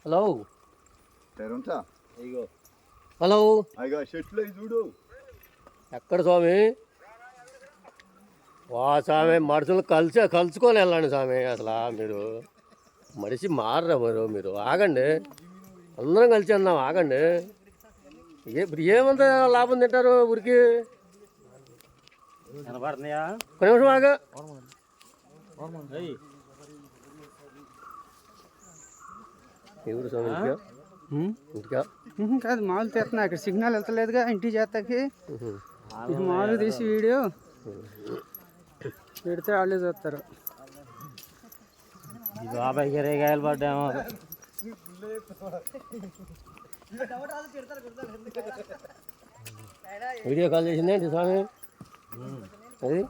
Hello ఇగో hello అయ్యో చెట్లు చూడు ఎక్కడ స్వామి? వా స్వామి, మనుషులు కలుసుకొని వెళ్ళండి స్వామి. అసలు మీరు మనిషి మారరా మీరు ఆగండి, అందరం కలిసి అన్నాం ఆగండి. ఇప్పుడు ఏమంత లాభం తింటారు ఊరికి? ఒక నిమిషం ఆగా. ఎవరు స్వామి ఇంటికా? కాదు, మామూలు తీస్తున్నా. ఇక్కడ సిగ్నల్ వెళ్తలేదుగా ఇంటికి చేస్తాకి. మామూలు తీసి వీడియో పెడితే వాళ్ళే చూస్తారు. బాబాయ్కి రేగాయలు పడ్డాము. వీడియో కాల్ చేసిందేంటి స్వామి? అది